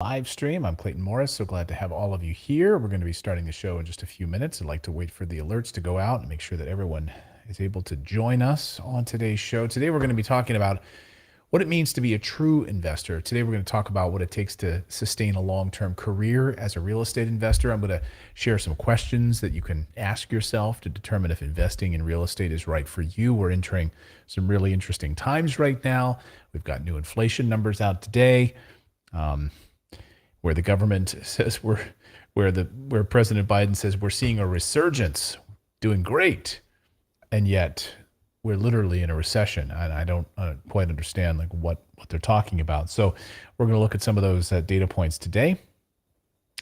Live stream. I'm Clayton Morris. So glad to have all of you here. We're going to be starting the show in just a few minutes. I'd like to wait for the alerts to go out and make sure that everyone is able to join us on today's show. Today, we're going to be talking about what it means to be a true investor. Today, we're going to talk about what it takes to sustain a long-term career as a real estate investor. I'm going to share some questions that you can ask yourself to determine if investing in real estate is right for you. We're entering some really interesting times right now. We've got new inflation numbers out today. Where the government says where President Biden says we're seeing a resurgence, doing great, and yet we're literally in a recession. And I don't quite understand like what they're talking about. So we're going to look at some of those data points today,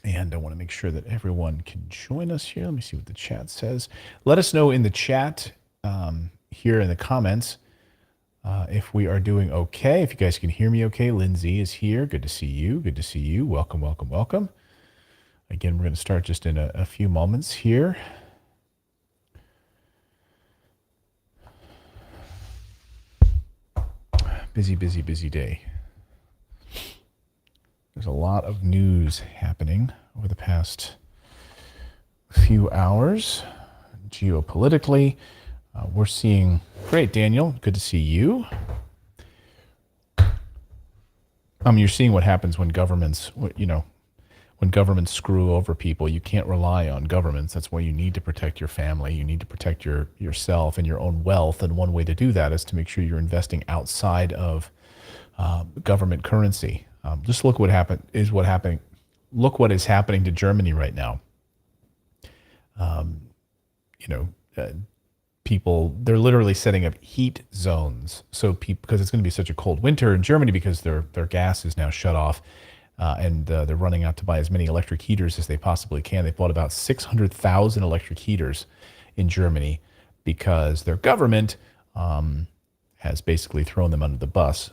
and I want to make sure that everyone can join us here. Let me see what the chat says. Let us know in the chat here in the comments. If we are doing okay, if you guys can hear me okay. Lindsay is here. Good to see you. Good to see you. Welcome, welcome, welcome. Again, we're going to start just in a few moments here. Busy, busy, busy day. There's a lot of news happening over the past few hours. Geopolitically, we're seeing, great, Daniel, good to see you. You're seeing what happens when governments, when governments screw over people. You can't rely on governments. That's why you need to protect your family. You need to protect yourself and your own wealth. And one way to do that is to make sure you're investing outside of government currency. Just look what happening. Look what is happening to Germany right now. People, they're literally setting up heat zones. So because it's going to be such a cold winter in Germany, because their gas is now shut off, and they're running out to buy as many electric heaters as they possibly can. They bought about 600,000 electric heaters in Germany because their government has basically thrown them under the bus.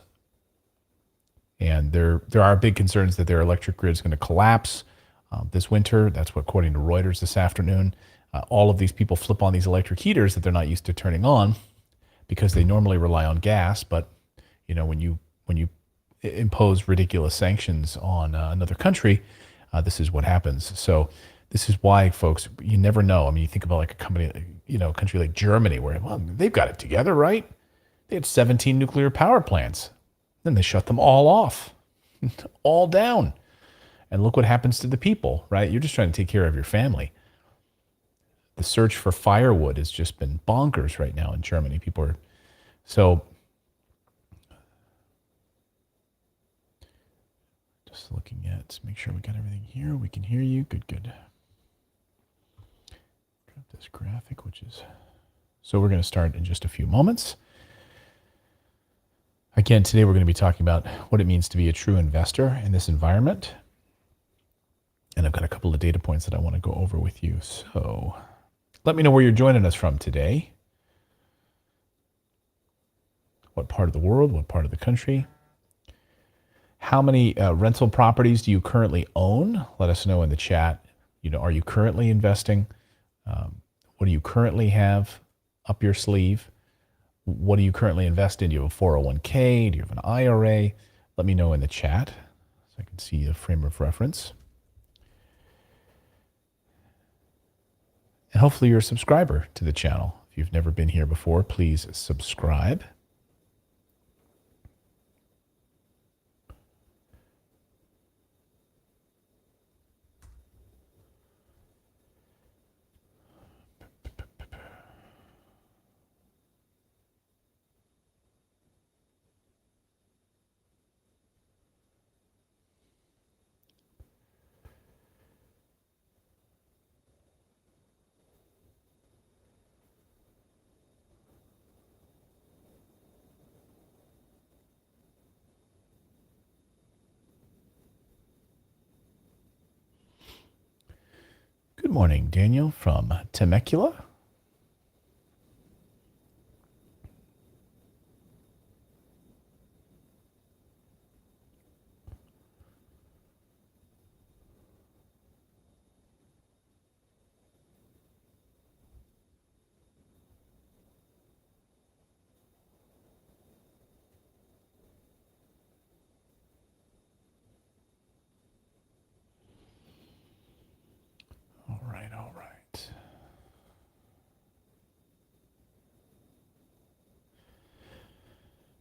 And there are big concerns that their electric grid is going to collapse this winter. That's what, according to Reuters this afternoon. All of these people flip on these electric heaters that they're not used to turning on because they normally rely on gas. But when you impose ridiculous sanctions on another country, this is what happens. So this is why, folks, you never know. I mean, you think about like a country like Germany, where they've got it together, right? They had 17 nuclear power plants, then they shut them all off, all down, and look what happens to the people, right? You're just trying to take care of your family. The search for firewood has just been bonkers right now in Germany. People are so. Just looking at, make sure we got everything here. We can hear you. Good, good. Grab this graphic, which is. So we're going to start in just a few moments. Again, today we're going to be talking about what it means to be a true investor in this environment. And I've got a couple of data points that I want to go over with you. So let me know where you're joining us from today. What part of the world, what part of the country? How many rental properties do you currently own? Let us know in the chat. Are you currently investing? What do you currently have up your sleeve? What do you currently invest in? Do you have a 401k? Do you have an IRA? Let me know in the chat so I can see a frame of reference. And hopefully you're a subscriber to the channel. If you've never been here before, please subscribe. Good morning, Daniel from Temecula.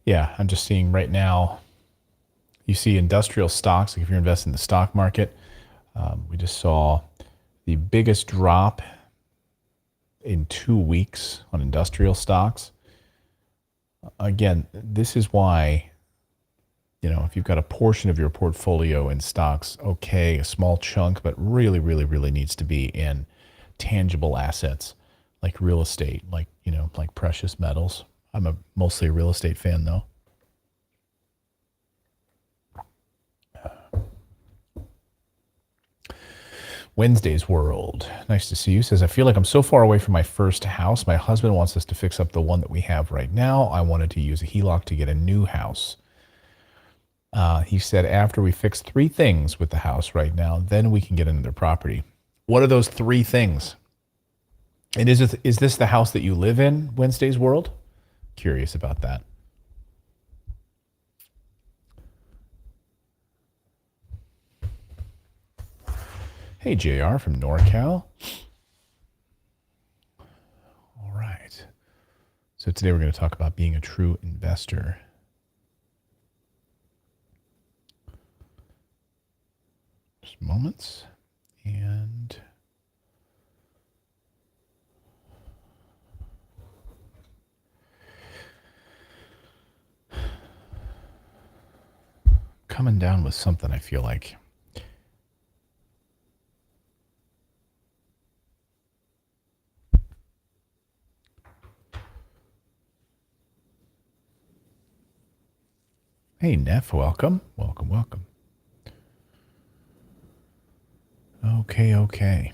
Yeah, I'm just seeing right now, you see industrial stocks, like if you're investing in the stock market, we just saw the biggest drop in 2 weeks on industrial stocks. Again, this is why, if you've got a portion of your portfolio in stocks, okay, a small chunk, but really, really, really needs to be in tangible assets like real estate, like precious metals. I'm mostly a real estate fan, though. Wednesday's World. Nice to see you. Says, I feel like I'm so far away from my first house. My husband wants us to fix up the one that we have right now. I wanted to use a HELOC to get a new house. He said, after we fix 3 things with the house right now, then we can get another property. What are those 3 things? And is this the house that you live in, Wednesday's World? Curious about that. Hey, JR from NorCal. All right. So today we're going to talk about being a true investor. Just moments. And coming down with something, I feel like. Hey, Neff, welcome. Welcome, welcome. Okay.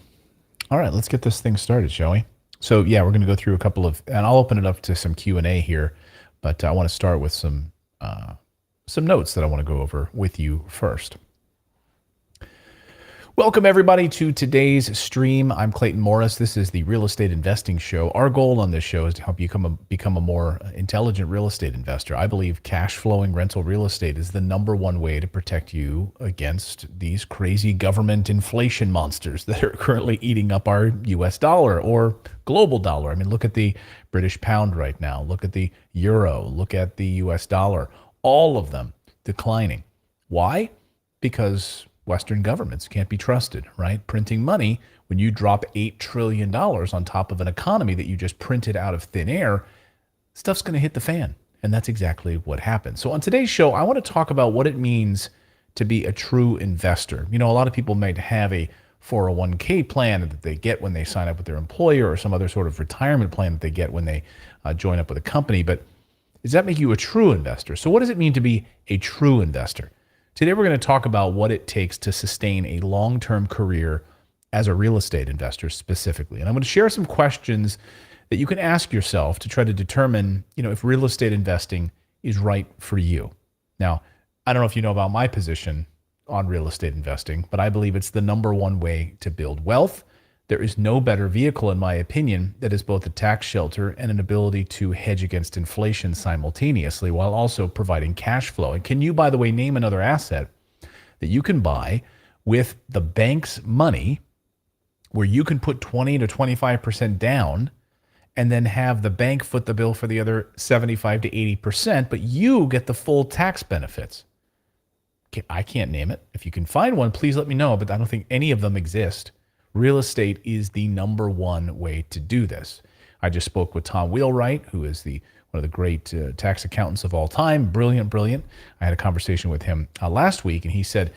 All right, let's get this thing started, shall we? So, yeah, we're going to go through a couple of, and I'll open it up to some Q&A here, but I want to start with some notes that I want to go over with you first. Welcome, everybody, to today's stream. I'm Clayton Morris. This is the Real Estate Investing Show. Our goal on this show is to help you become a more intelligent real estate investor. I believe cash flowing rental real estate is the #1 way to protect you against these crazy government inflation monsters that are currently eating up our US dollar or global dollar. I mean, look at the British pound right now. Look at the euro. Look at the US dollar. All of them declining. Why? Because Western governments can't be trusted, right? Printing money, when you drop $8 trillion on top of an economy that you just printed out of thin air, stuff's going to hit the fan. And that's exactly what happened. So on today's show, I want to talk about what it means to be a true investor. A lot of people might have a 401k plan that they get when they sign up with their employer or some other sort of retirement plan that they get when they join up with a company. But does that make you a true investor? So what does it mean to be a true investor? Today, we're going to talk about what it takes to sustain a long-term career as a real estate investor specifically. And I'm going to share some questions that you can ask yourself to try to determine, if real estate investing is right for you. Now, I don't know if you know about my position on real estate investing, but I believe it's the #1 way to build wealth. There is no better vehicle, in my opinion, that is both a tax shelter and an ability to hedge against inflation simultaneously while also providing cash flow. And can you, by the way, name another asset that you can buy with the bank's money where you can put 20 to 25% down and then have the bank foot the bill for the other 75 to 80%, but you get the full tax benefits? I can't name it. If you can find one, please let me know, but I don't think any of them exist. Real estate is the #1 way to do this. I just spoke with Tom Wheelwright, who is one of the great tax accountants of all time. Brilliant. I had a conversation with him last week, and he said,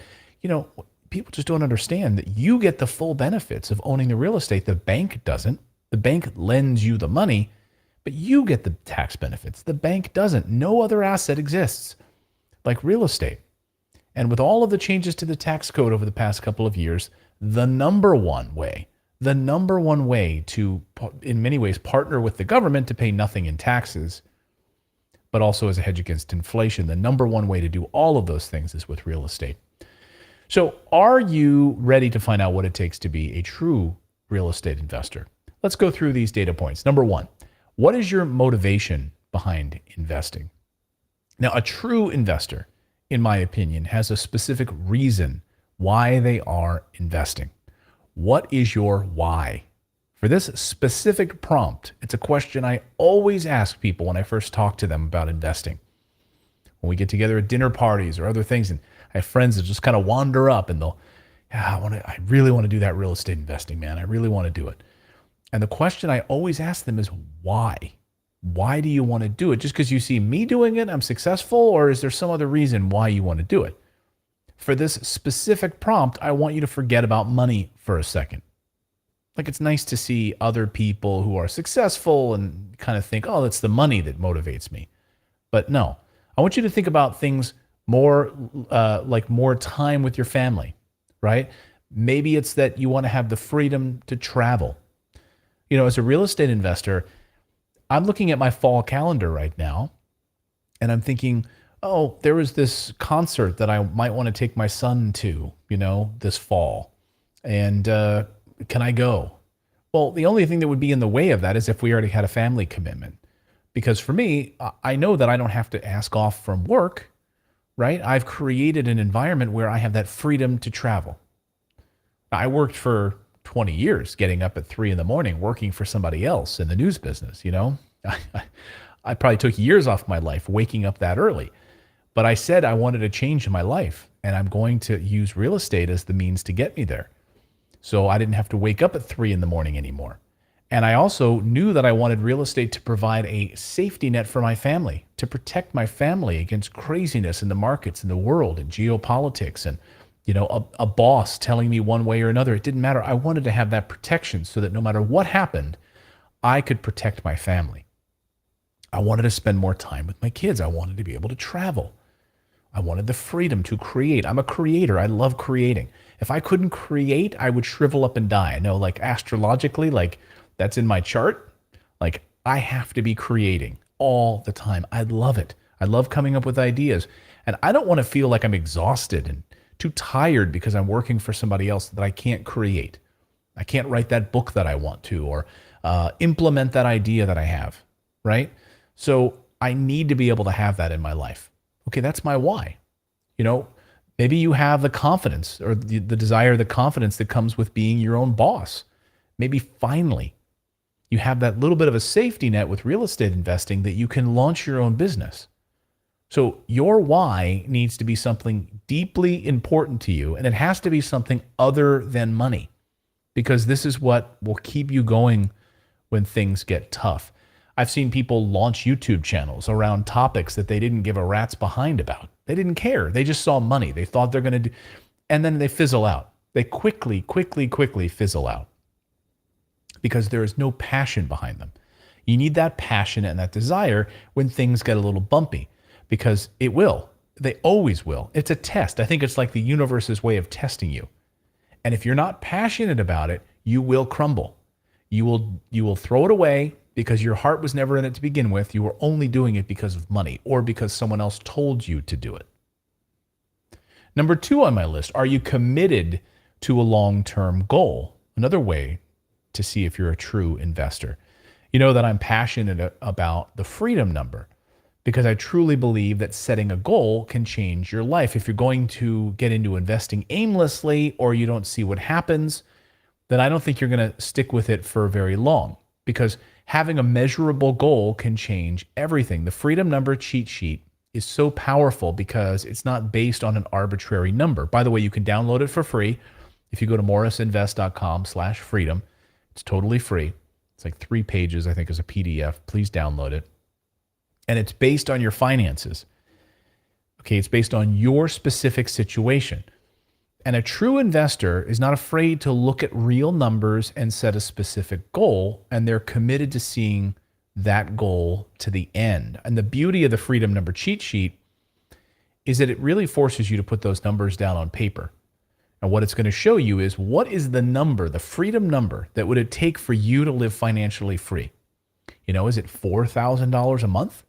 people just don't understand that you get the full benefits of owning the real estate. The bank doesn't. The bank lends you the money, but you get the tax benefits. The bank doesn't. No other asset exists like real estate. And with all of the changes to the tax code over the past couple of years, the #1 way to, in many ways, partner with the government to pay nothing in taxes, but also as a hedge against inflation, the #1 way to do all of those things is with real estate. So are you ready to find out what it takes to be a true real estate investor? Let's go through these data points. #1, what is your motivation behind investing? Now, a true investor, in my opinion, has a specific reason why they are investing. What is your why? For this specific prompt, it's a question I always ask people when I first talk to them about investing. when we get together at dinner parties or other things, and I have friends that just kind of wander up and they'll, yeah, I really want to do that real estate investing, man. I really want to do it. And the question I always ask them is why? Why do you want to do it? Just because you see me doing it, I'm successful, or is there some other reason why you want to do it? For this specific prompt, I want you to forget about money for a second. Like, it's nice to see other people who are successful and kind of think, oh, it's the money that motivates me. But no, I want you to think about things more like more time with your family, right? Maybe it's that you want to have the freedom to travel. You know, as a real estate investor, I'm looking at my fall calendar right now, and I'm thinking, oh, there was this concert that I might want to take my son to, you know, this fall. And can I go? Well, the only thing that would be in the way of that is if we already had a family commitment. Because for me, I know that I don't have to ask off from work, right? I've created an environment where I have that freedom to travel. I worked for 20 years getting up at 3 a.m, working for somebody else in the news business, you know? I probably took years off my life waking up that early. But I said I wanted a change in my life, and I'm going to use real estate as the means to get me there. So I didn't have to wake up at 3 a.m. anymore. And I also knew that I wanted real estate to provide a safety net for my family, to protect my family against craziness in the markets, in the world, and geopolitics, and you know, a boss telling me one way or another. It didn't matter. I wanted to have that protection so that no matter what happened, I could protect my family. I wanted to spend more time with my kids. I wanted to be able to travel. I wanted the freedom to create. I'm a creator. I love creating. If I couldn't create, I would shrivel up and die. I know, like, astrologically, like, that's in my chart. Like, I have to be creating all the time. I love it. I love coming up with ideas. And I don't want to feel like I'm exhausted and too tired because I'm working for somebody else that I can't create. I can't write that book that I want to, or implement that idea that I have, right? So I need to be able to have that in my life. Okay, that's my why. You know, maybe you have the confidence or the desire, the confidence that comes with being your own boss. Maybe finally you have that little bit of a safety net with real estate investing that you can launch your own business. So your why needs to be something deeply important to you, and it has to be something other than money, because this is what will keep you going when things get tough. I've seen people launch YouTube channels around topics that they didn't give a rat's behind about. They didn't care. They just saw money. They thought they're going to do, and then they fizzle out. They quickly fizzle out because there is no passion behind them. You need that passion and that desire when things get a little bumpy, because it will. They always will. It's a test. I think it's like the universe's way of testing you. And if you're not passionate about it, you will crumble. You will throw it away because your heart was never in it to begin with. You were only doing it because of money or because someone else told you to do it. Number 2 on my list, are you committed to a long-term goal? Another way to see if you're a true investor. You know that I'm passionate about the freedom number because I truly believe that setting a goal can change your life. If you're going to get into investing aimlessly or you don't see what happens, then I don't think you're going to stick with it for very long, because having a measurable goal can change everything. The freedom number cheat sheet is so powerful because it's not based on an arbitrary number. By the way, you can download it for free if you go to morrisinvest.com/freedom. It's totally free. It's like 3 pages, I think, as a PDF. Please download it. And it's based on your finances. Okay, it's based on your specific situation. And a true investor is not afraid to look at real numbers and set a specific goal, and they're committed to seeing that goal to the end. And the beauty of the freedom number cheat sheet is that it really forces you to put those numbers down on paper. And what it's going to show you is, what is the number, the freedom number, that would it take for you to live financially free? You know, is it $4,000 a month,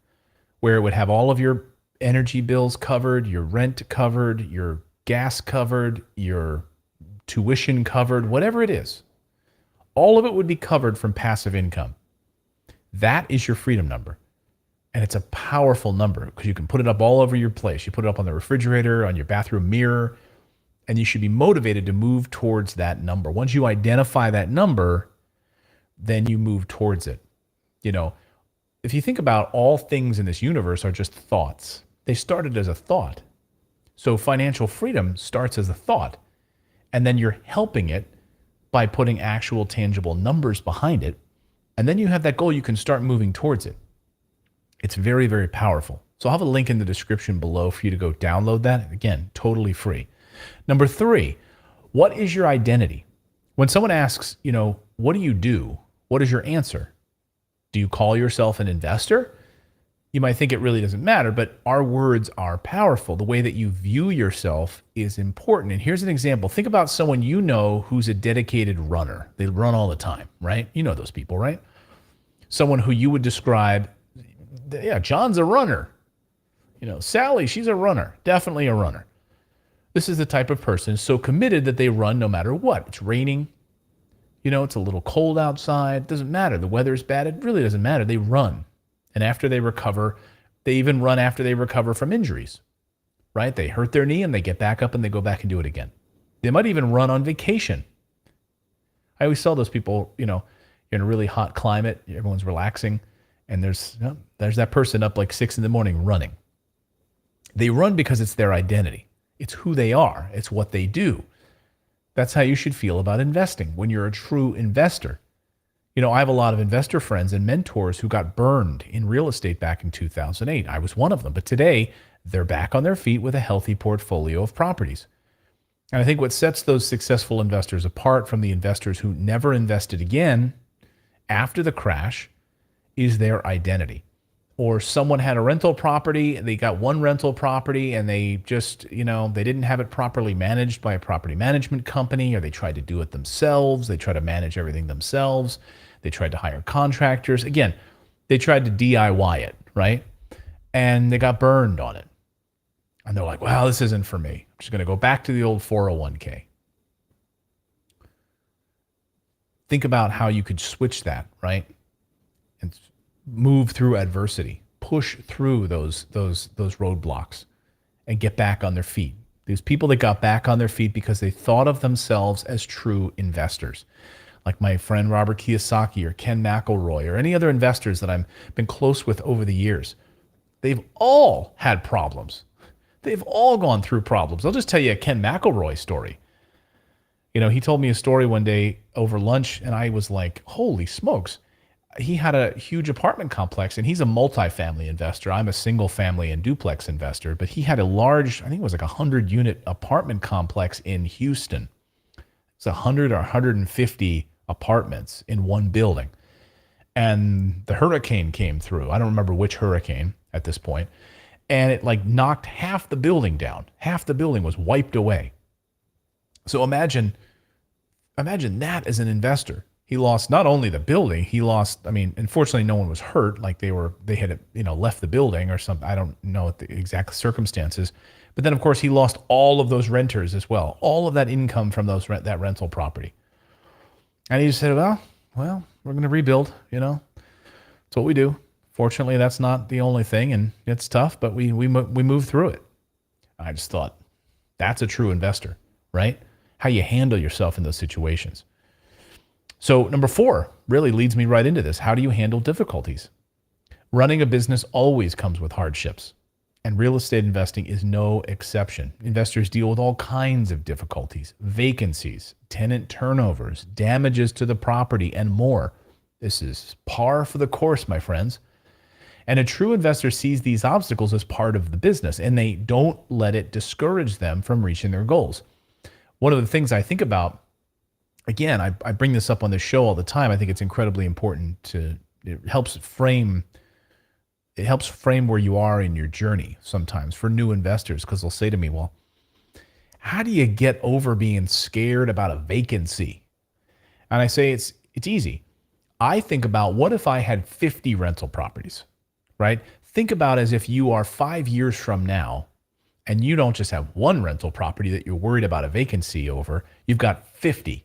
where it would have all of your energy bills covered, your rent covered, your gas covered, your tuition covered, whatever it is? All of it would be covered from passive income. That is your freedom number. And it's a powerful number because you can put it up all over your place. You put it up on the refrigerator, on your bathroom mirror, and you should be motivated to move towards that number. Once you identify that number, then you move towards it. You know, if you think about all things in this universe are just thoughts. They started as a thought. So financial freedom starts as a thought, and then you're helping it by putting actual tangible numbers behind it. And then you have that goal, you can start moving towards it. It's very, very powerful. So I'll have a link in the description below for you to go download that. Again, totally free. Number 3, what is your identity? When someone asks, what do you do? What is your answer? Do you call yourself an investor? You might think it really doesn't matter, but our words are powerful. The way that you view yourself is important. And here's an example. Think about someone who's a dedicated runner. They run all the time, right? You know those people, right? Someone who you would describe, yeah, John's a runner. Sally, she's a runner. Definitely a runner. This is the type of person so committed that they run no matter what. It's raining. It's a little cold outside. It doesn't matter. The weather's bad. It really doesn't matter. They run. And after they recover, they even run after they recover from injuries, right? They hurt their knee and they get back up and they go back and do it again. They might even run on vacation. I always tell those people, you're in a really hot climate, everyone's relaxing, and there's that person up like 6 a.m. running. They run because it's their identity. It's who they are. It's what they do. That's how you should feel about investing when you're a true investor. I have a lot of investor friends and mentors who got burned in real estate back in 2008. I was one of them. But today, they're back on their feet with a healthy portfolio of properties. And I think what sets those successful investors apart from the investors who never invested again after the crash is their identity. Or someone had a rental property, they got one rental property and they just, they didn't have it properly managed by a property management company, or they tried to do it themselves. They tried to manage everything themselves. They tried to hire contractors. Again, they tried to DIY it, right? And they got burned on it. And they're like, well, this isn't for me. I'm just going to go back to the old 401k. Think about how you could switch that, right? And move through adversity, push through those roadblocks and get back on their feet. These people that got back on their feet because they thought of themselves as true investors, like my friend Robert Kiyosaki or Ken McElroy or any other investors that I've been close with over the years. They've all had problems. They've all gone through problems. I'll just tell you a Ken McElroy story. He told me a story one day over lunch and I was like, holy smokes. He had a huge apartment complex and he's a multifamily investor. I'm a single family and duplex investor, but he had a large, I think it was like 100-unit apartment complex in Houston. It's 100 or 150 apartments in one building. And the hurricane came through. I don't remember which hurricane at this point. And it knocked half the building down. Half the building was wiped away. So imagine that as an investor. He lost not only the building, unfortunately no one was hurt, like they had left the building or something. I don't know the exact circumstances. But then of course he lost all of those renters as well, all of that income from that rental property. And he just said, well, we're going to rebuild, It's what we do. Fortunately, that's not the only thing, and it's tough, but we move through it. I just thought, that's a true investor, right? How you handle yourself in those situations. So number 4 really leads me right into this. How do you handle difficulties? Running a business always comes with hardships, and real estate investing is no exception. Investors deal with all kinds of difficulties, vacancies, tenant turnovers, damages to the property, and more. This is par for the course, my friends. And a true investor sees these obstacles as part of the business, and they don't let it discourage them from reaching their goals. One of the things I think about, again, I bring this up on the show all the time. I think it's incredibly important it helps frame where you are in your journey sometimes for new investors, because they'll say to me, well, how do you get over being scared about a vacancy? And I say, it's easy. I think about, what if I had 50 rental properties, right? Think about as if you are 5 years from now and you don't just have one rental property that you're worried about a vacancy over, you've got 50.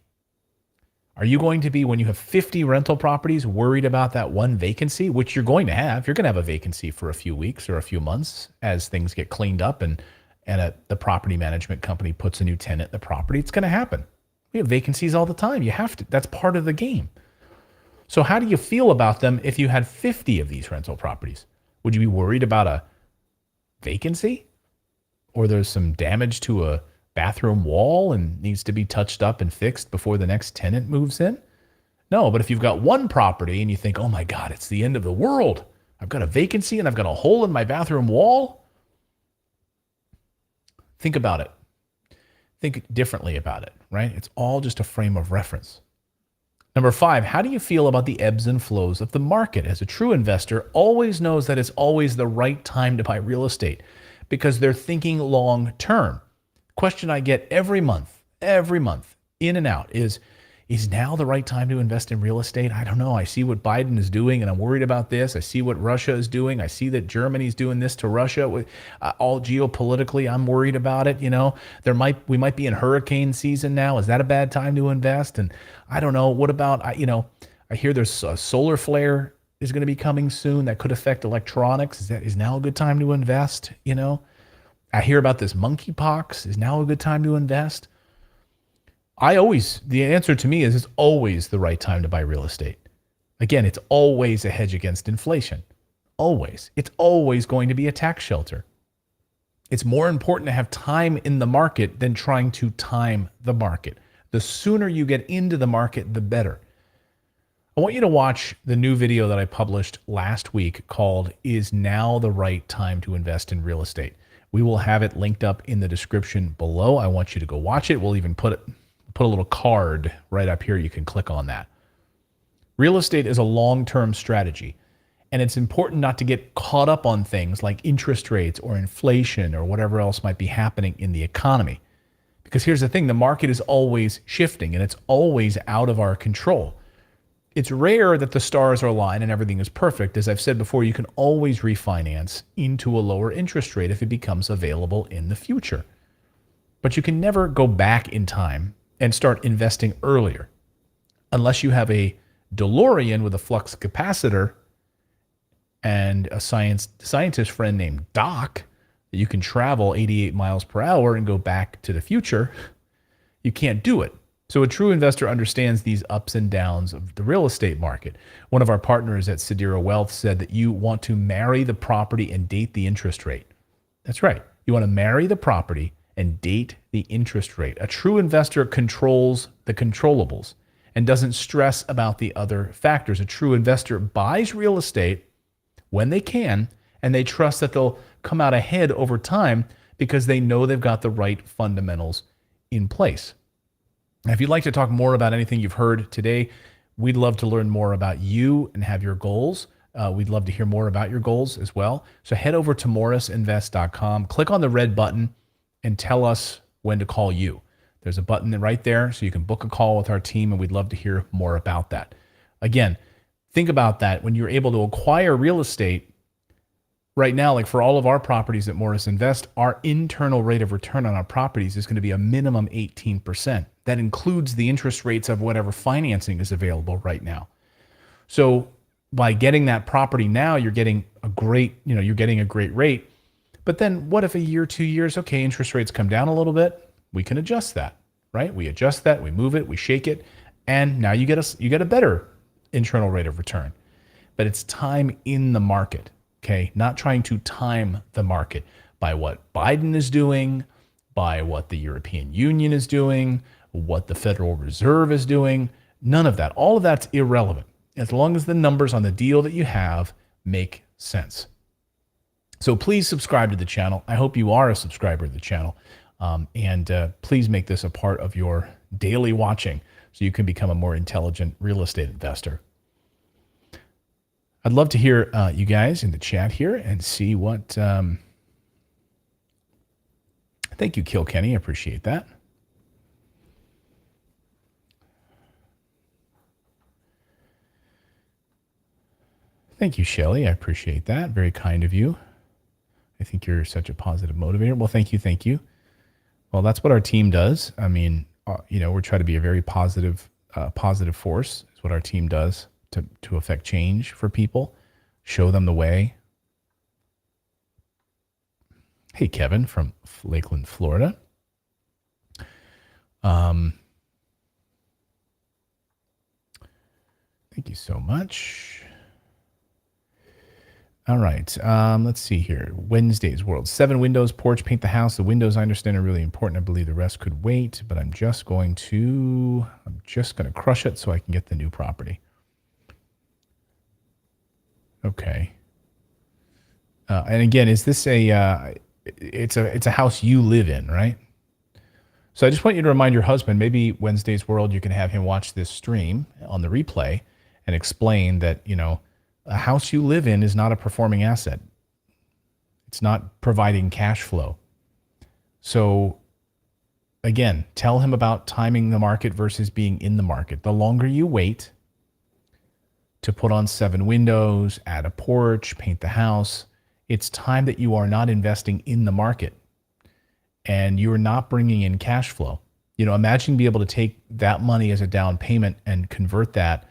Are you going to be, when you have 50 rental properties, worried about that one vacancy, which you're going to have? You're going to have a vacancy for a few weeks or a few months as things get cleaned up and the property management company puts a new tenant in the property. It's going to happen. We have vacancies all the time. You have to. That's part of the game. So how do you feel about them if you had 50 of these rental properties? Would you be worried about vacancy, or there's some damage to a bathroom wall and needs to be touched up and fixed before the next tenant moves in. No, but if you've got one property and you think, oh my God, it's the end of the world. I've got a vacancy and I've got a hole in my bathroom wall. Think about it. Think differently about it, right? It's all just a frame of reference. Number 5, how do you feel about the ebbs and flows of the market? As a true investor, always knows that it's always the right time to buy real estate because they're thinking long term. Question I get every month, in and out is now the right time to invest in real estate? I don't know. I see what Biden is doing and I'm worried about this. I see what Russia is doing. I see that Germany's doing this to Russia. All geopolitically, I'm worried about it. You know, we might be in hurricane season now. Is that a bad time to invest? And I don't know. What about, I hear there's a solar flare is going to be coming soon that could affect electronics. Is now a good time to invest? I hear about this monkeypox. Is now a good time to invest? The answer to me is it's always the right time to buy real estate. Again, it's always a hedge against inflation. Always. It's always going to be a tax shelter. It's more important to have time in the market than trying to time the market. The sooner you get into the market, the better. I want you to watch the new video that I published last week called Is Now the Right Time to Invest in Real Estate? We will have it linked up in the description below. I want you to go watch it. We'll even put a little card right up here. You can click on that. Real estate is a long-term strategy, and it's important not to get caught up on things like interest rates or inflation or whatever else might be happening in the economy. Because here's the thing, the market is always shifting and it's always out of our control. It's rare that the stars are aligned and everything is perfect. As I've said before, you can always refinance into a lower interest rate if it becomes available in the future. But you can never go back in time and start investing earlier unless you have a DeLorean with a flux capacitor and a scientist friend named Doc that you can travel 88 miles per hour and go back to the future. You can't do it. So a true investor understands these ups and downs of the real estate market. One of our partners at Sedera Wealth said that you want to marry the property and date the interest rate. That's right. You want to marry the property and date the interest rate. A true investor controls the controllables and doesn't stress about the other factors. A true investor buys real estate when they can, and they trust that they'll come out ahead over time because they know they've got the right fundamentals in place. Now, if you'd like to talk more about anything you've heard today, we'd love to learn more about you and have your goals. We'd love to hear more about your goals as well. So head over to morrisinvest.com, click on the red button, and tell us when to call you. There's a button right there so you can book a call with our team, and we'd love to hear more about that. Again, think about that. When you're able to acquire real estate right now, like for all of our properties at Morris Invest, our internal rate of return on our properties is going to be a minimum 18%. That includes the interest rates of whatever financing is available right now. So by getting that property now, you're getting a great rate. But then what if a year, 2 years, okay, interest rates come down a little bit? We can adjust that, right? We adjust that, we move it, we shake it, and now you get a better internal rate of return. But it's time in the market, okay? Not trying to time the market by what Biden is doing, by what the European Union is doing, what the Federal Reserve is doing. None of that. All of that's irrelevant as long as the numbers on the deal that you have make sense. So please subscribe to the channel. I hope you are a subscriber to the channel. And please make this a part of your daily watching so you can become a more intelligent real estate investor. I'd love to hear you guys in the chat here and see what... Thank you, Kilkenny. I appreciate that. Thank you, Shelly. I appreciate that. Very kind of you. I think you're such a positive motivator. Well, thank you. Well, that's what our team does. I mean, we're trying to be a very positive force. Is what our team does to affect change for people, show them the way. Hey, Kevin from Lakeland, Florida. Thank you so much. All right. Let's see here. Wednesday's world. 7 windows, porch, paint the house. The windows I understand are really important. I believe the rest could wait, but I'm just going to crush it so I can get the new property. Okay. And again, is this it's a house you live in, right? So I just want you to remind your husband, maybe Wednesday's World, you can have him watch this stream on the replay and explain that, a house you live in is not a performing asset. It's not providing cash flow. So again, tell him about timing the market versus being in the market. The longer you wait to put on 7 windows, add a porch, paint the house, it's time that you are not investing in the market and you're not bringing in cash flow. Imagine being able to take that money as a down payment and convert that.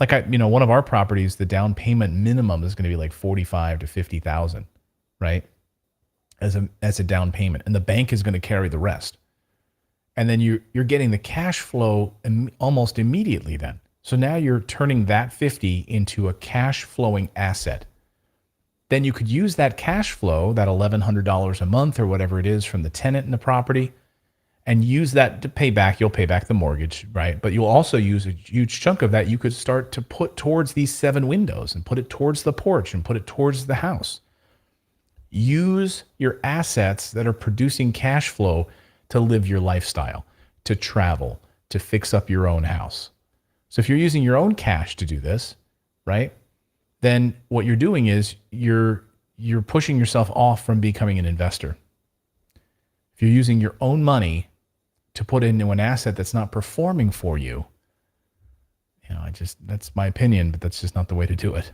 Like one of our properties, the down payment minimum is going to be like 45 to 50,000, right? As a down payment, and the bank is going to carry the rest. And then you're getting the cash flow almost immediately then. So now you're turning that 50 into a cash flowing asset. Then you could use that cash flow, that $1,100 a month or whatever it is from the tenant in the property, and use that to pay back. You'll pay back the mortgage, right? But you'll also use a huge chunk of that you could start to put towards these 7 windows and put it towards the porch and put it towards the house. Use your assets that are producing cash flow to live your lifestyle, to travel, to fix up your own house. So if you're using your own cash to do this, right, then what you're doing is you're pushing yourself off from becoming an investor. If you're using your own money to put into an asset that's not performing for you, that's my opinion, but that's just not the way to do it.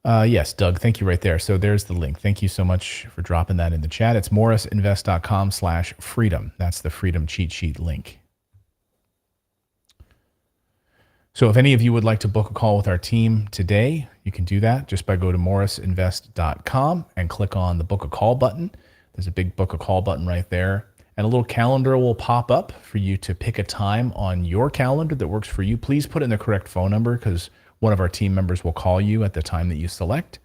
Yes, Doug, thank you right there. So there's the link. Thank you so much for dropping that in the chat. It's morrisinvest.com/freedom. That's the freedom cheat sheet link. So if any of you would like to book a call with our team today, you can do that just by go to morrisinvest.com and click on the book a call button. There's a big book a call button right there. And a little calendar will pop up for you to pick a time on your calendar that works for you. Please put in the correct phone number because one of our team members will call you at the time that you select.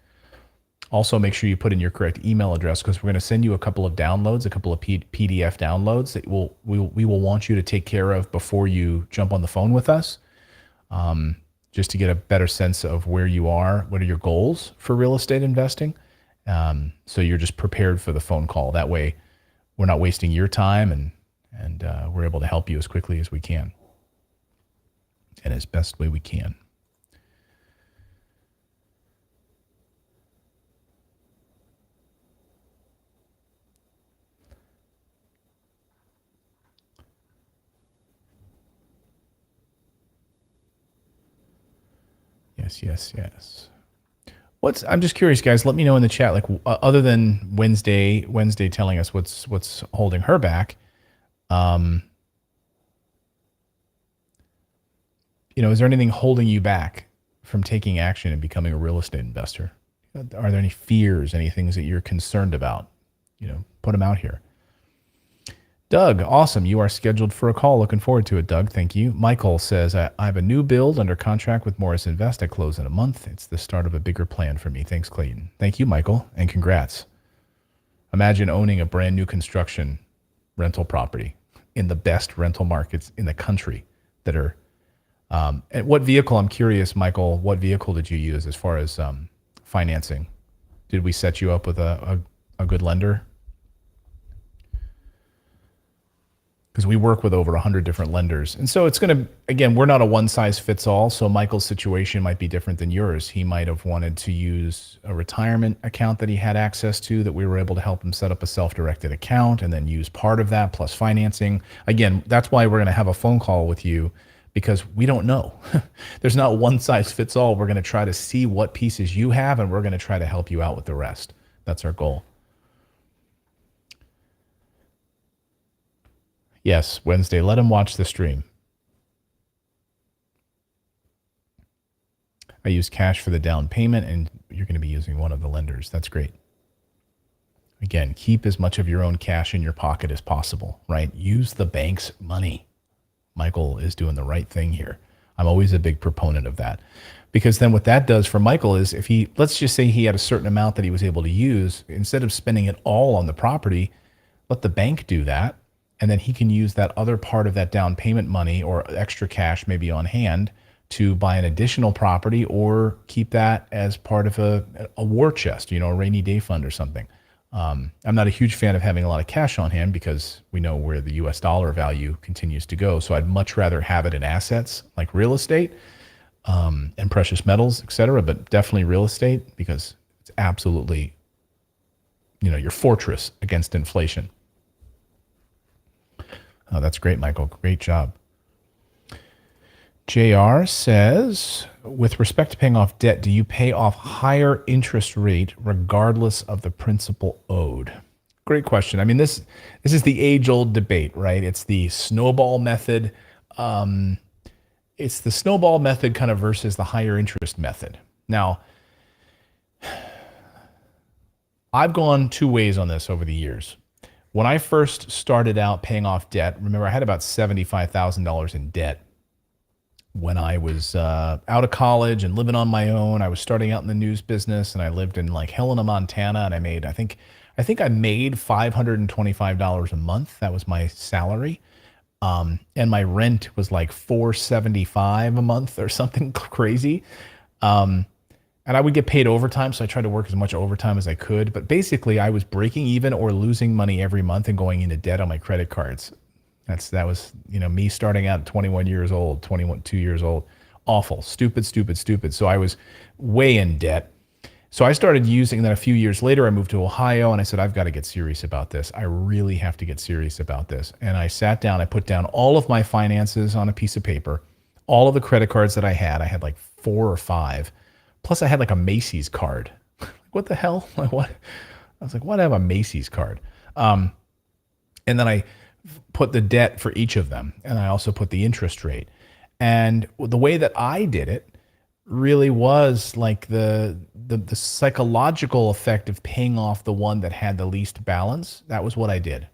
Also, make sure you put in your correct email address because we're going to send you a couple of downloads, a couple of PDF downloads that we will want you to take care of before you jump on the phone with us, just to get a better sense of where you are, what are your goals for real estate investing. So you're just prepared for the phone call. That way, we're not wasting your time and we're able to help you as quickly as we can and as best way we can. Yes. I'm just curious, guys. Let me know in the chat, like other than Wednesday telling us what's holding her back. Is there anything holding you back from taking action and becoming a real estate investor? Are there any fears, any things that you're concerned about? Put them out here. Doug, awesome. You are scheduled for a call. Looking forward to it, Doug. Thank you. Michael says, I have a new build under contract with Morris Invest. I close in a month. It's the start of a bigger plan for me. Thanks, Clayton. Thank you, Michael, and congrats. Imagine owning a brand new construction rental property in the best rental markets in the country that are, and what vehicle, I'm curious, Michael, what vehicle did you use as far as financing? Did we set you up with a good lender? Because we work with over 100 different lenders. And so it's going to, again, we're not a one size fits all. So Michael's situation might be different than yours. He might have wanted to use a retirement account that he had access to that we were able to help him set up a self-directed account and then use part of that plus financing. Again, that's why we're going to have a phone call with you because we don't know. There's not one size fits all. We're going to try to see what pieces you have and we're going to try to help you out with the rest. That's our goal. Yes, Wednesday. Let him watch the stream. I use cash for the down payment, and you're going to be using one of the lenders. That's great. Again, keep as much of your own cash in your pocket as possible, right? Use the bank's money. Michael is doing the right thing here. I'm always a big proponent of that. Because then what that does for Michael is if he, let's just say he had a certain amount that he was able to use, instead of spending it all on the property, let the bank do that. And then he can use that other part of that down payment money or extra cash maybe on hand to buy an additional property or keep that as part of a war chest, a rainy day fund or something. I'm not a huge fan of having a lot of cash on hand because we know where the US dollar value continues to go. So I'd much rather have it in assets like real estate and precious metals, et cetera, but definitely real estate because it's absolutely, your fortress against inflation. Oh, that's great, Michael. Great job. JR says, with respect to paying off debt, do you pay off higher interest rate regardless of the principal owed? Great question. I mean, this is the age-old debate, right? It's the snowball method. It's the snowball method kind of versus the higher interest method. Now, I've gone two ways on this over the years. When I first started out paying off debt, remember I had about $75,000 in debt. When I was out of college and living on my own, I was starting out in the news business, and I lived in like Helena, Montana, and I made, I think I made $525 a month. That was my salary. And my rent was like $475 a month or something crazy. And I would get paid overtime, so I tried to work as much overtime as I could. But basically, I was breaking even or losing money every month and going into debt on my credit cards. That was me starting out at 21 years old, 22 years old. Awful, stupid. So I was way in debt. So I started using that a few years later. I moved to Ohio and I said, I've got to get serious about this. I really have to get serious about this. And I sat down, I put down all of my finances on a piece of paper, all of the credit cards that I had like 4 or 5. Plus I had like a Macy's card. What the hell? Like what? I was like, why do I have a Macy's card? And then I put the debt for each of them. And I also put the interest rate. And the way that I did it really was like the psychological effect of paying off the one that had the least balance. That was what I did.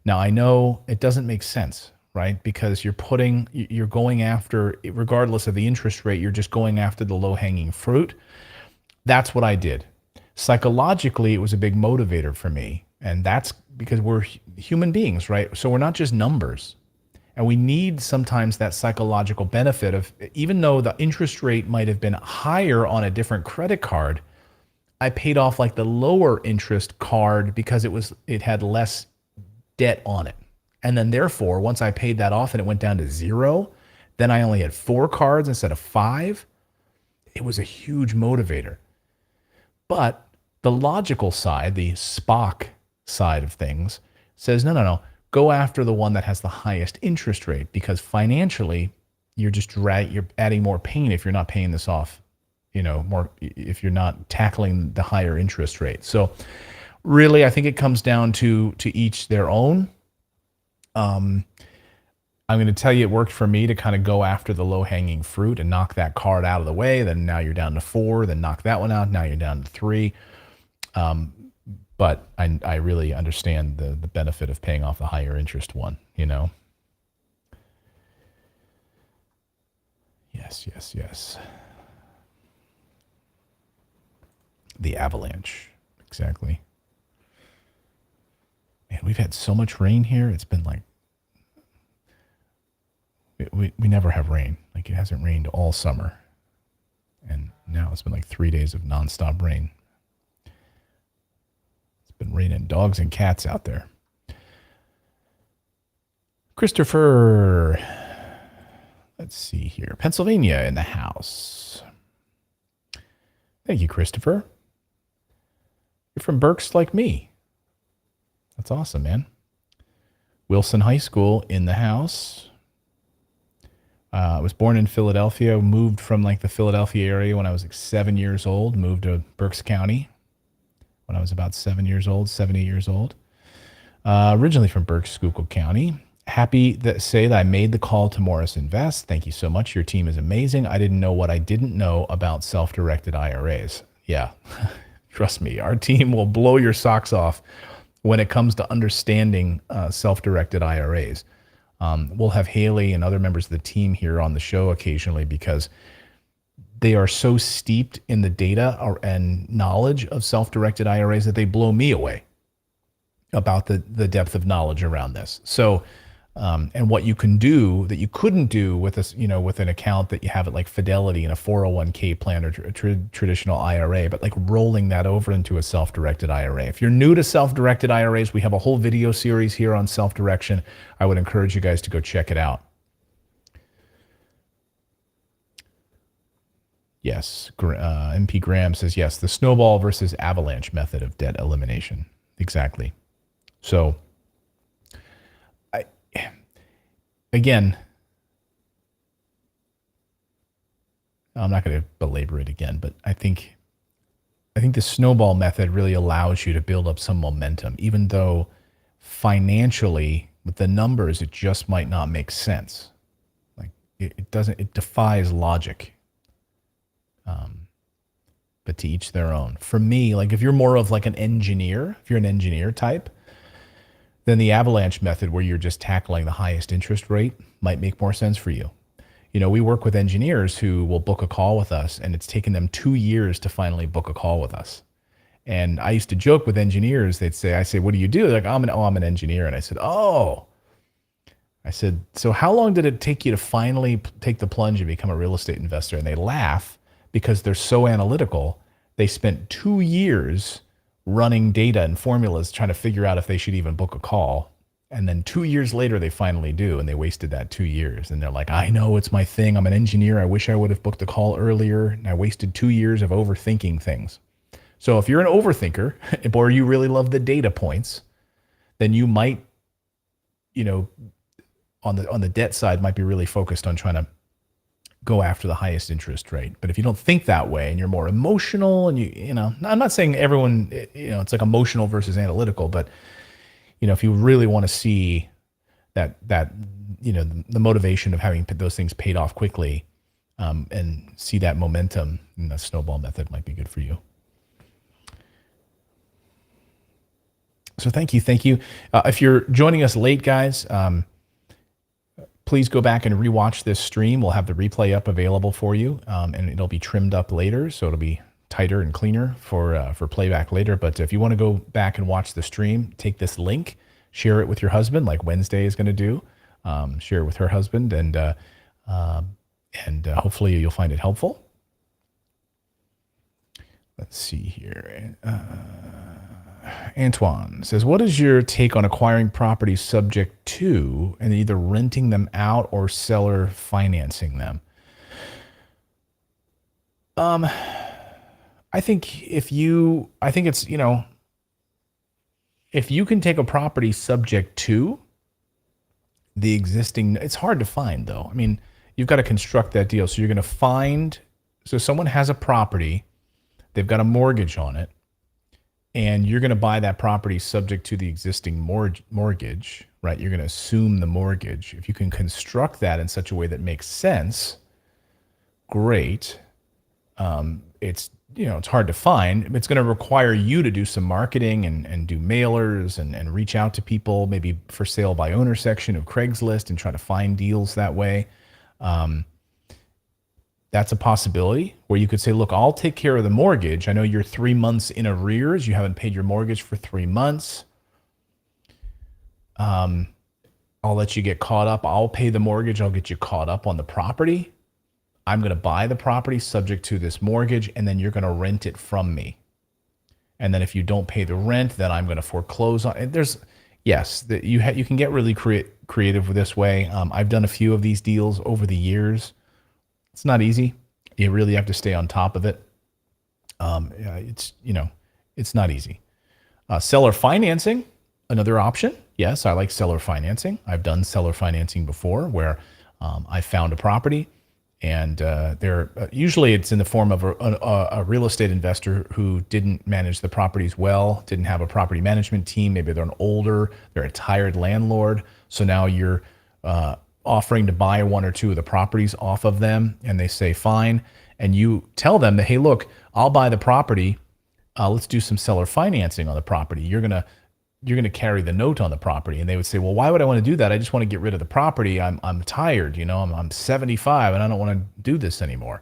Now I know it doesn't make sense, right? Because you're going after, regardless of the interest rate, you're just going after the low-hanging fruit. That's what I did. Psychologically, it was a big motivator for me. And that's because we're human beings, right? So we're not just numbers. And we need sometimes that psychological benefit of, even though the interest rate might have been higher on a different credit card, I paid off like the lower interest card because it had less debt on it. And then therefore, once I paid that off and it went down to 0, then I only had 4 cards instead of 5. It was a huge motivator. But the logical side, the Spock side of things, says, no. Go after the one that has the highest interest rate, because financially you're adding more pain if you're not paying this off, more, if you're not tackling the higher interest rate. So really, I think it comes down to each their own. I'm going to tell you, it worked for me to kind of go after the low hanging fruit and knock that card out of the way. Then now you're down to 4, then knock that one out. Now you're down to 3. But I really understand the benefit of paying off the higher interest one, Yes. The avalanche. Exactly. Man, we've had so much rain here. It's been like, we never have rain. Like, it hasn't rained all summer. And now it's been like 3 days of nonstop rain. Been raining dogs and cats out there. Christopher, let's see here. Pennsylvania in the house. Thank you, Christopher. You're from Berks like me. That's awesome, man. Wilson High School in the house. I was born in Philadelphia, moved from like the Philadelphia area when I was like 7 years old, moved to Berks County when I was about 7 years old, 7, 8 years old. Originally from Berks, Schuylkill County. Happy to say that I made the call to Morris Invest. Thank you so much. Your team is amazing. I didn't know what I didn't know about self-directed IRAs. Yeah, trust me, our team will blow your socks off when it comes to understanding self-directed IRAs. We'll have Haley and other members of the team here on the show occasionally because they are so steeped in the data and knowledge of self-directed IRAs that they blow me away about the depth of knowledge around this. So, and what you can do that you couldn't do with this, with an account that you have at like Fidelity in a 401k plan or a traditional IRA, but like rolling that over into a self-directed IRA. If you're new to self-directed IRAs, we have a whole video series here on self-direction. I would encourage you guys to go check it out. Yes, MP Graham says yes, the snowball versus avalanche method of debt elimination. Exactly. So, again, I'm not going to belabor it again, but I think the snowball method really allows you to build up some momentum, even though financially with the numbers, it just might not make sense. Like it defies logic. But to each their own. For me, like if you're more of like an engineer, if you're an engineer type, then the avalanche method where you're just tackling the highest interest rate might make more sense for you. We work with engineers who will book a call with us, and it's taken them 2 years to finally book a call with us. And I used to joke with engineers. I say, what do you do? They're like, I'm an engineer. And I said, so how long did it take you to finally take the plunge and become a real estate investor? And they laugh because they're so analytical. They spent 2 years running data and formulas trying to figure out if they should even book a call. And then 2 years later, they finally do. And they wasted that 2 years. And they're like, I know it's my thing. I'm an engineer. I wish I would have booked the call earlier. And I wasted 2 years of overthinking things. So if you're an overthinker or you really love the data points, then you might, on the debt side, might be really focused on trying to go after the highest interest rate. But if you don't think that way and you're more emotional and I'm not saying everyone, it's like emotional versus analytical, but if you really want to see that the motivation of having those things paid off quickly, and see that momentum, the snowball method might be good for you. So thank you. If you're joining us late, guys, please go back and rewatch this stream. We'll have the replay up available for you, and it'll be trimmed up later, so it'll be tighter and cleaner for playback later. But if you want to go back and watch the stream, take this link, share it with your husband, like Wednesday is going to do. Share it with her husband, and hopefully you'll find it helpful. Let's see here. Antoine says, what is your take on acquiring properties subject to and either renting them out or seller financing them? I think if you can take a property subject to the existing, it's hard to find though. I mean, you've got to construct that deal. So you're going to so someone has a property, they've got a mortgage on it, and you're going to buy that property subject to the existing mortgage, right? You're going to assume the mortgage. If you can construct that in such a way that makes sense, great. It's hard to find. It's going to require you to do some marketing and do mailers and reach out to people, maybe for sale by owner section of Craigslist and try to find deals that way. That's a possibility where you could say, look, I'll take care of the mortgage. I know you're 3 months in arrears. You haven't paid your mortgage for 3 months. I'll let you get caught up. I'll pay the mortgage. I'll get you caught up on the property. I'm going to buy the property subject to this mortgage, and then you're going to rent it from me. And then if you don't pay the rent, then I'm going to foreclose on it. You can get really creative with this way. I've done a few of these deals over the years. It's not easy. You really have to stay on top of it. It's not easy. Seller financing, another option. Yes, I like seller financing. I've done seller financing before where I found a property, and usually it's in the form of a real estate investor who didn't manage the properties well, didn't have a property management team. Maybe they're they're a tired landlord. So now you're offering to buy one or two of the properties off of them, and they say fine, and you tell them that, hey, look, I'll buy the property, let's do some seller financing on the property. You're gonna you're going to carry the note on the property. And they would say, well, why would I want to do that? I just want to get rid of the property. I'm tired, I'm 75 and I don't want to do this anymore.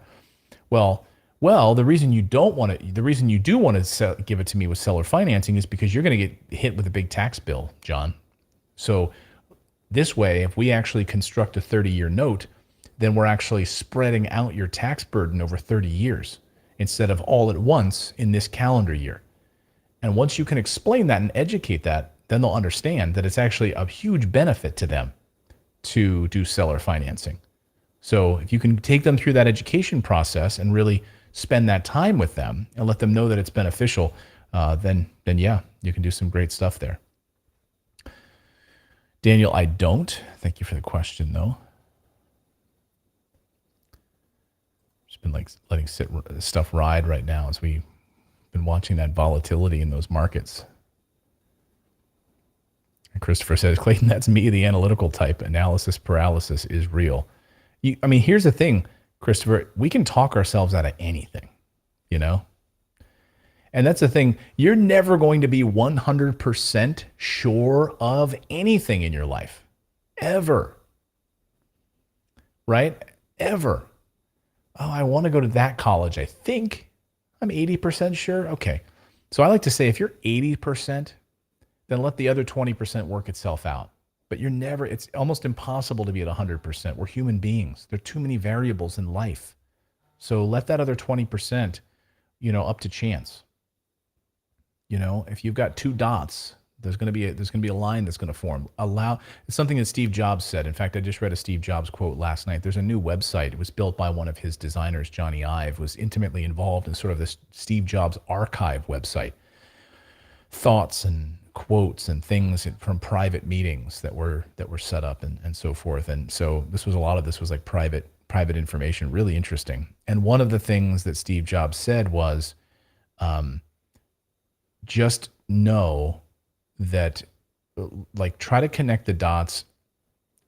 Well, the reason you do want to give it to me with seller financing is because you're going to get hit with a big tax bill, John. So this way, if we actually construct a 30-year note, then we're actually spreading out your tax burden over 30 years instead of all at once in this calendar year. And once you can explain that and educate that, then they'll understand that it's actually a huge benefit to them to do seller financing. So if you can take them through that education process and really spend that time with them and let them know that it's beneficial, then yeah, you can do some great stuff there. Daniel, I don't. Thank you for the question, though. Just been like letting stuff ride right now as we've been watching that volatility in those markets. And Christopher says, Clayton, that's me, the analytical type. Analysis paralysis is real. Here's the thing, Christopher. We can talk ourselves out of anything, And that's the thing. You're never going to be 100% sure of anything in your life. Ever. Right? Ever. Oh, I want to go to that college, I think. I'm 80% sure. Okay. So I like to say if you're 80%, then let the other 20% work itself out. But it's almost impossible to be at 100%. We're human beings. There are too many variables in life. So let that other 20%, up to chance. If you've got two dots, there's going to be a line that's going to form. It's something that Steve Jobs said. In fact, I just read a Steve Jobs quote last night. There's a new website. It was built by one of his designers, Johnny Ive, was intimately involved in sort of this Steve Jobs archive website. Thoughts and quotes and things from private meetings that were set up and so forth. And so a lot of this was like private information, really interesting. And one of the things that Steve Jobs said was, just know that, try to connect the dots.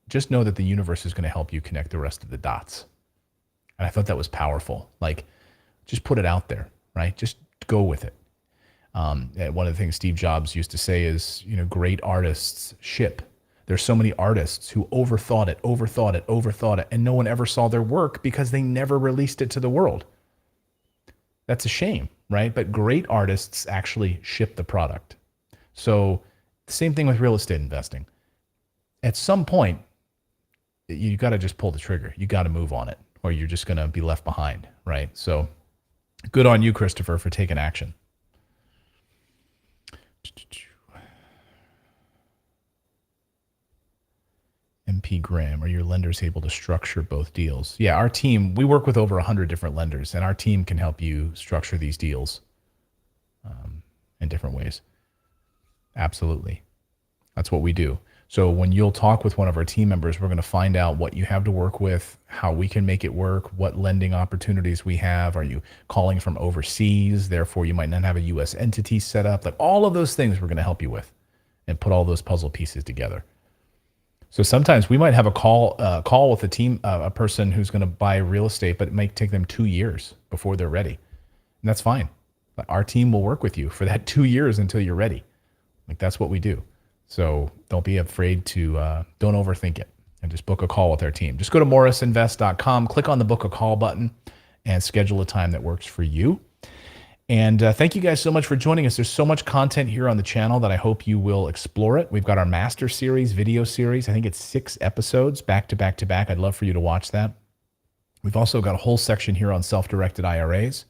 Just know that the universe is going to help you connect the rest of the dots. And I thought that was powerful. Just put it out there, right? Just go with it. One of the things Steve Jobs used to say is, great artists ship. There's so many artists who overthought it, and no one ever saw their work because they never released it to the world. That's a shame, right? But great artists actually ship the product. So the same thing with real estate investing. At some point, you got to just pull the trigger. You got to move on it, or you're just going to be left behind, right? So good on you, Christopher, for taking action. MP Graham, are your lenders able to structure both deals? Yeah, our team, we work with over 100 different lenders, and our team can help you structure these deals in different ways. Absolutely. That's what we do. So when you'll talk with one of our team members, we're going to find out what you have to work with, how we can make it work, what lending opportunities we have. Are you calling from overseas? Therefore, you might not have a U.S. entity set up. All of those things we're going to help you with and put all those puzzle pieces together. So sometimes we might have a call with a person who's going to buy real estate, but it might take them 2 years before they're ready. And that's fine. Our team will work with you for that 2 years until you're ready. That's what we do. So don't be afraid to, don't overthink it, and just book a call with our team. Just go to morrisinvest.com, click on the book a call button, and schedule a time that works for you. And thank you guys so much for joining us. There's so much content here on the channel that I hope you will explore it. We've got our master series, video series. I think it's 6 episodes back to back to back. I'd love for you to watch that. We've also got a whole section here on self-directed IRAs.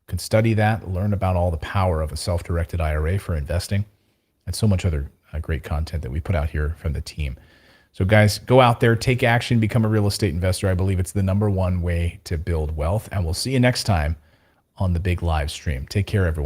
You can study that, learn about all the power of a self-directed IRA for investing, and so much other great content that we put out here from the team. So guys, go out there, take action, become a real estate investor. I believe it's the #1 way to build wealth. And we'll see you next time on the big live stream. Take care, everyone.